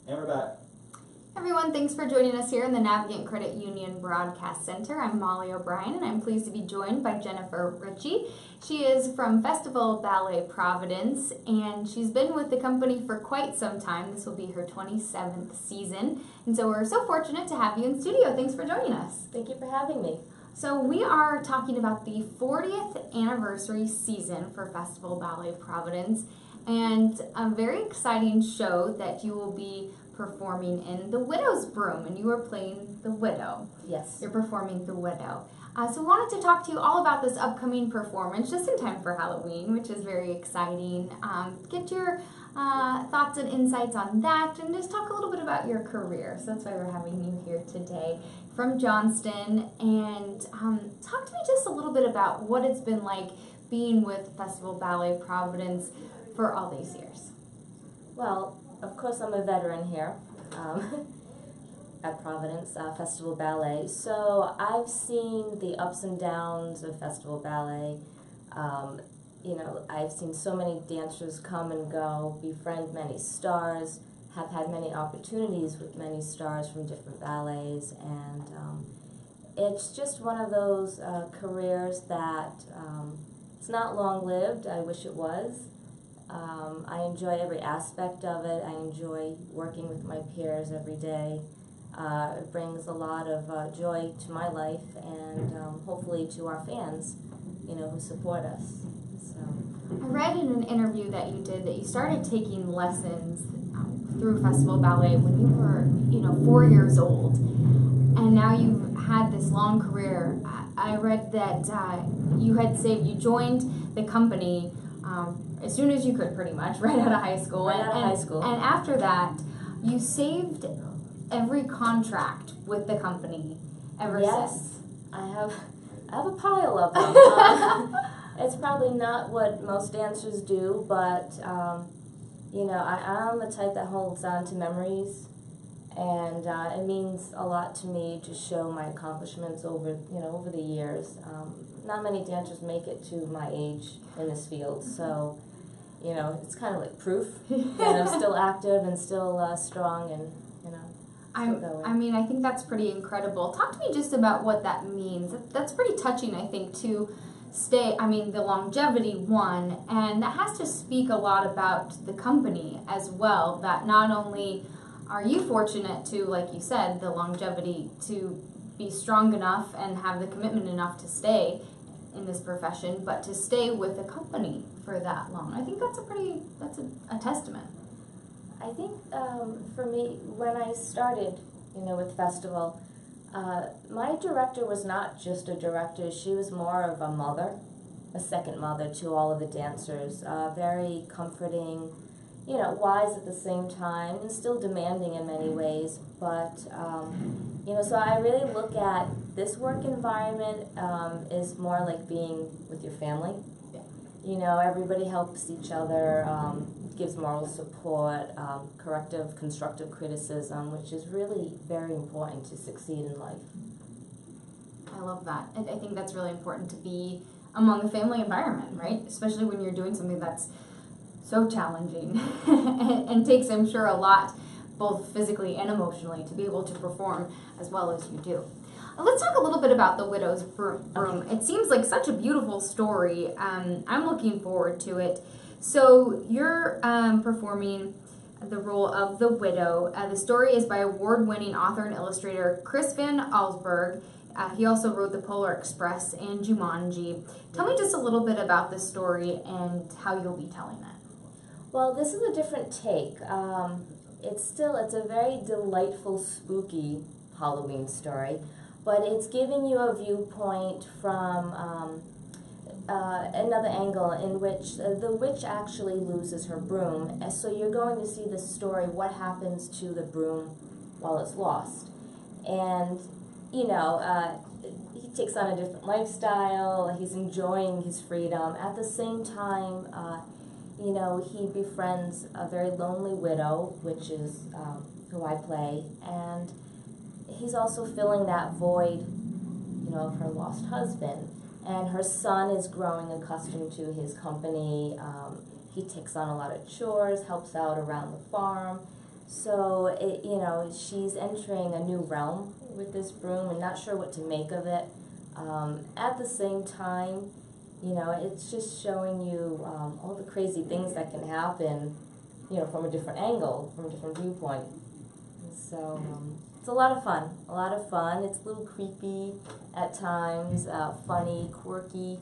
And we're back. Everyone, thanks for joining us here in the Navigant Credit Union Broadcast Center. I'm Molly O'Brien, and I'm pleased to be joined by Jennifer Ricci. She is from Festival Ballet Providence, and she's been with the company for quite some time. This will be her 27th season, and so we're so fortunate to have you in studio. Thanks for joining us. Thank you for having me. So we are talking about the 40th anniversary season for Festival Ballet Providence, and a very exciting show that you will be performing in The Widow's Broom, and you are playing the widow. Yes. You're performing the widow. So wanted to talk to you all about this upcoming performance just in time for Halloween, which is very exciting. Get your thoughts and insights on that, and just talk a little bit about your career. So that's why we're having you here today from Johnston. And talk to me just a little bit about what it's been like being with Festival Ballet Providence for all these years. Well, of course, I'm a veteran here at Providence Festival Ballet. So I've seen the ups and downs of Festival Ballet. I've seen so many dancers come and go, befriend many stars, have had many opportunities with many stars from different ballets, and it's just one of those careers that it's not long-lived. I wish it was. I enjoy every aspect of it. I enjoy working with my peers every day. It brings a lot of joy to my life and hopefully to our fans, who support us. So I read in an interview that you did that you started taking lessons through Festival Ballet when you were, 4 years old, and now you've had this long career. I read that you joined the company as soon as you could, pretty much, right out of high school. Right out of high school. And after that, you saved every contract with the company ever since. Yes, I have a pile of them. It's probably not what most dancers do, but I'm the type that holds on to memories, and it means a lot to me to show my accomplishments over the years. Not many dancers make it to my age in this field, so it's kind of like proof that I'm still active and still strong, and I think that's pretty incredible. Talk to me just about what that means. That's pretty touching, I think, to stay, the longevity one, and that has to speak a lot about the company as well, that not only are you fortunate to, like you said, the longevity to be strong enough and have the commitment enough to stay in this profession, but to stay with the company for that long. I think that's a testament. I think for me, when I started, with Festival, my director was not just a director. She was more of a mother, a second mother to all of the dancers. Very comforting, wise at the same time, and still demanding in many ways. But so I really look at this work environment is more like being with your family. Yeah. Everybody helps each other. Gives moral support, corrective, constructive criticism, which is really very important to succeed in life. I love that. And I think that's really important to be among a family environment, right? Especially when you're doing something that's so challenging and takes, I'm sure, a lot, both physically and emotionally, to be able to perform as well as you do. Let's talk a little bit about The Widow's Broom. Okay. It seems like such a beautiful story. I'm looking forward to it. So you're performing the role of the widow. The story is by award-winning author and illustrator Chris Van Allsburg. He also wrote The Polar Express and Jumanji. Tell me just a little bit about this story and how you'll be telling it. Well, this is a different take. It's a very delightful, spooky Halloween story, but it's giving you a viewpoint from another angle in which the witch actually loses her broom. And so you're going to see the story, what happens to the broom while it's lost. And, he takes on a different lifestyle, he's enjoying his freedom. At the same time, he befriends a very lonely widow, which is who I play, and he's also filling that void, of her lost husband. And her son is growing accustomed to his company. He takes on a lot of chores, helps out around the farm. So, she's entering a new realm with this broom and not sure what to make of it. At the same time, it's just showing you all the crazy things that can happen, from a different angle, from a different viewpoint. So, it's a lot of fun. It's a little creepy at times, funny, quirky,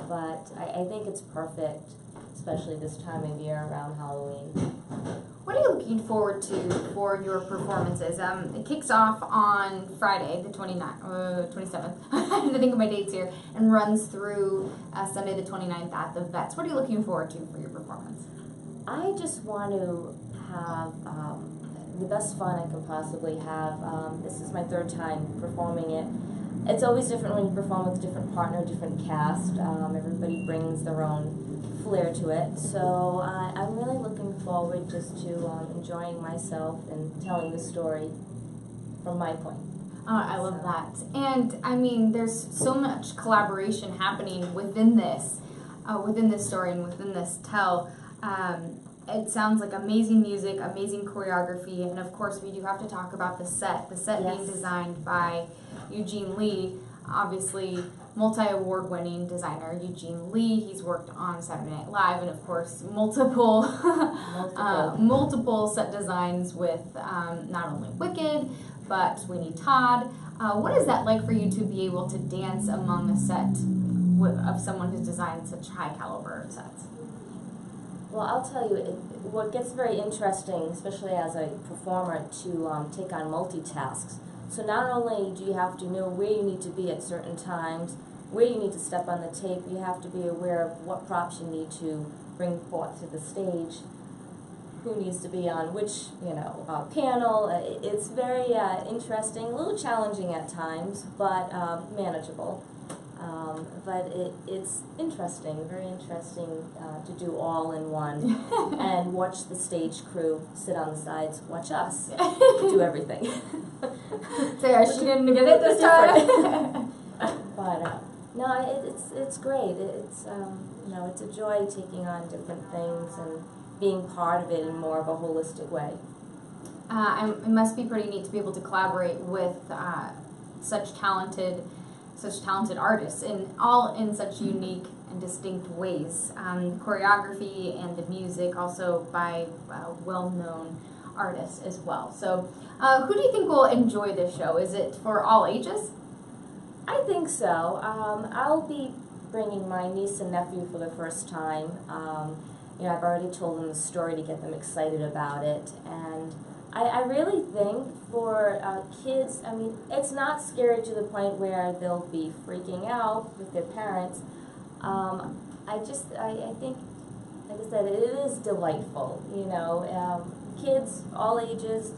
but I think it's perfect, especially this time of year around Halloween. What are you looking forward to for your performances? It kicks off on Friday, the 27th, I have to think of my dates here, and runs through Sunday the 29th at the Vets. What are you looking forward to for your performance? I just want to have the best fun I can possibly have. This is my third time performing it. It's always different when you perform with a different partner, different cast. Everybody brings their own flair to it. So I'm really looking forward just to enjoying myself and telling the story from my point. I love that. And I mean, there's so much collaboration happening within this story and within this tell. It sounds like amazing music, amazing choreography, and of course we do have to talk about the set. The set Yes. being designed by Eugene Lee, obviously multi-award-winning designer Eugene Lee. He's worked on Saturday Night Live and of course multiple set designs with not only Wicked, but Sweeney Todd. What is that like for you to be able to dance among a set of someone who's designed such high caliber sets? Well, I'll tell you, what gets very interesting, especially as a performer, to take on multitasks. So not only do you have to know where you need to be at certain times, where you need to step on the tape, you have to be aware of what props you need to bring forth to the stage, who needs to be on which, panel. It's very interesting, a little challenging at times, but manageable. But it's interesting, very interesting to do all in one and watch the stage crew sit on the sides, watch us do everything. So she didn't get it this time. But no, it's great. It's it's a joy taking on different things and being part of it in more of a holistic way. It must be pretty neat to be able to collaborate with such talented artists in such unique and distinct ways. Choreography and the music also by well-known artists as well. So who do you think will enjoy this show? Is it for all ages? I think so. I'll be bringing my niece and nephew for the first time. I've already told them the story to get them excited about it, and I really think for kids, I mean, it's not scary to the point where they'll be freaking out with their parents. I think, like I said, it is delightful. Kids, all ages,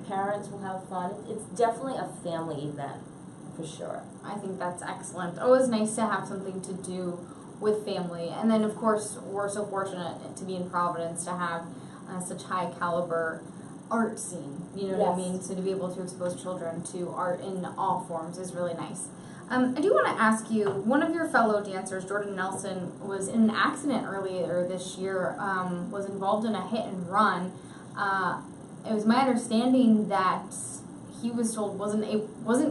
parents will have fun. It's definitely a family event, for sure. I think that's excellent. Always nice to have something to do with family. And then, of course, we're so fortunate to be in Providence to have such high caliber art scene, you know what I mean? So to be able to expose children to art in all forms is really nice. I do want to ask you, one of your fellow dancers, Jordan Nelson, was in an accident earlier this year, was involved in a hit and run. It was my understanding that he was told wasn't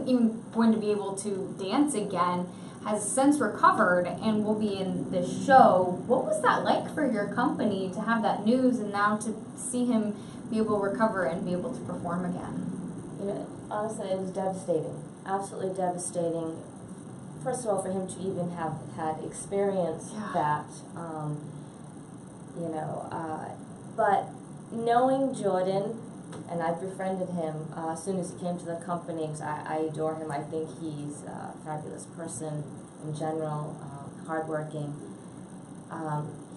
even going to be able to dance again, has since recovered and will be in this show. What was that like for your company to have that news and now to see him be able to recover and be able to perform again? Honestly, it was devastating. Absolutely devastating. First of all, for him to even have had experienced that, but knowing Jordan, and I've befriended him as soon as he came to the company because I adore him. I think he's a fabulous person in general, hardworking.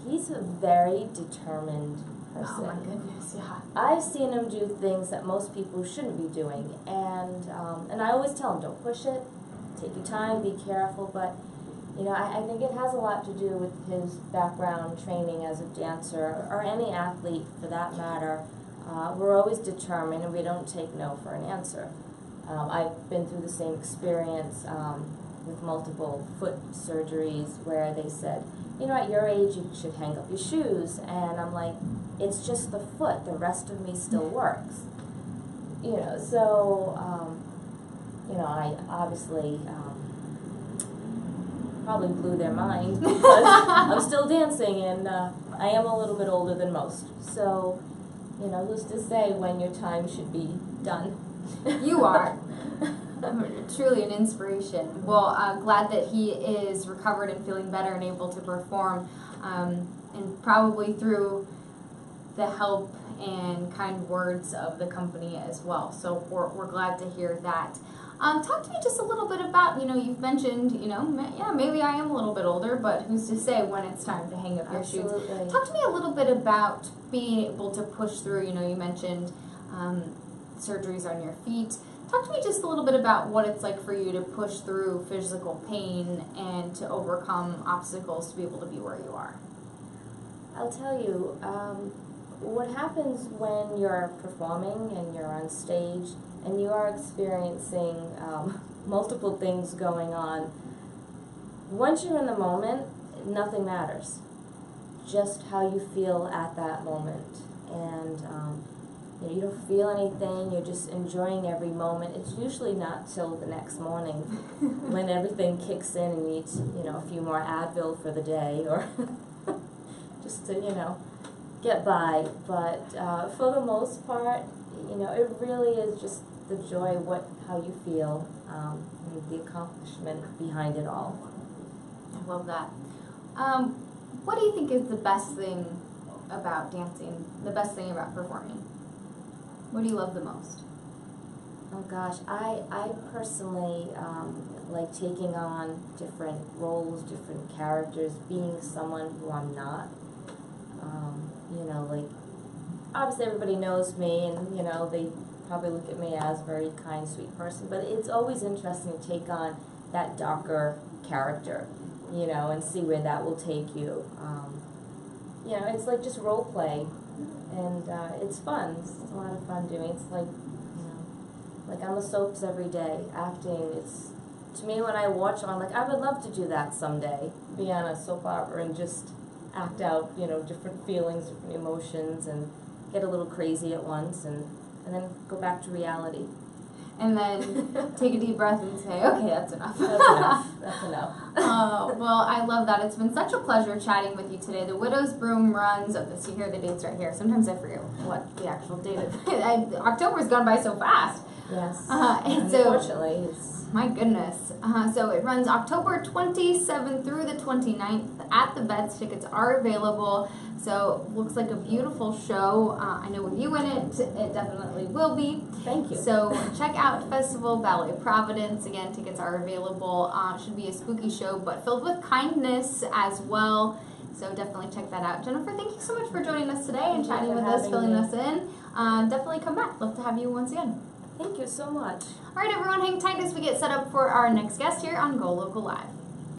He's a very determined person. Oh my goodness, yeah. I've seen him do things that most people shouldn't be doing, and I always tell him, don't push it, take your time, be careful, but I think it has a lot to do with his background training as a dancer, or any athlete for that matter. We're always determined, and we don't take no for an answer. I've been through the same experience with multiple foot surgeries where they said, you know, at your age you should hang up your shoes. And I'm like, it's just the foot, the rest of me still works. You know, so, you know, I obviously probably blew their mind because I'm still dancing, and I am a little bit older than most. So, you know, who's to say when your time should be done? You are. Truly an inspiration. Well, glad that he is recovered and feeling better and able to perform, and probably through the help and kind words of the company as well. So we're glad to hear that. Talk to me just a little bit about, you know, you've mentioned, you know, yeah, maybe I am a little bit older, but who's to say when it's time to hang up your shoes. Talk to me a little bit about being able to push through. You know, you mentioned surgeries on your feet. Talk to me just a little bit about what it's like for you to push through physical pain and to overcome obstacles to be able to be where you are. I'll tell you, what happens when you're performing and you're on stage and you are experiencing multiple things going on, once you're in the moment, nothing matters. Just how you feel at that moment. And you know, you don't feel anything, you're just enjoying every moment. It's usually not till the next morning when everything kicks in and you need, you know, a few more Advil for the day, or just to, you know, get by. But for the most part, you know, it really is just the joy, how you feel, and the accomplishment behind it all. I love that. What do you think is the best thing about dancing, the best thing about performing? What do you love the most? Oh gosh, I personally like taking on different roles, different characters, being someone who I'm not. You know, like, obviously everybody knows me, and, you know, they probably look at me as a very kind, sweet person, but it's always interesting to take on that darker character, you know, and see where that will take you. You know, it's like just role play, and it's fun. It's a lot of fun doing. It's like, you know, like on the soaps every day, acting. It's, to me, when I watch them, I'm like, I would love to do that someday, be on a soap opera and just act out, you know, different feelings, different emotions, and get a little crazy at once, and then go back to reality. And then take a deep breath and say, okay, that's enough. That's enough. That's enough. Well, I love that. It's been such a pleasure chatting with you today. The Widow's Broom runs, see here, the date's right here. Sometimes I forget what the actual date is. October's gone by so fast. Yes. And so, unfortunately, it's... My goodness. So it runs October 27th through the 29th at the Vets. Tickets are available. So looks like a beautiful show. I know with you in it, it definitely will be. Thank you. So check out Festival Ballet Providence. Again, tickets are available. Should be a spooky show, but filled with kindness as well. So definitely check that out. Jennifer, thank you so much for joining us today and chatting with us, filling us in. Definitely come back. Love to have you once again. Thank you so much. All right, everyone, hang tight as we get set up for our next guest here on Go Local Live.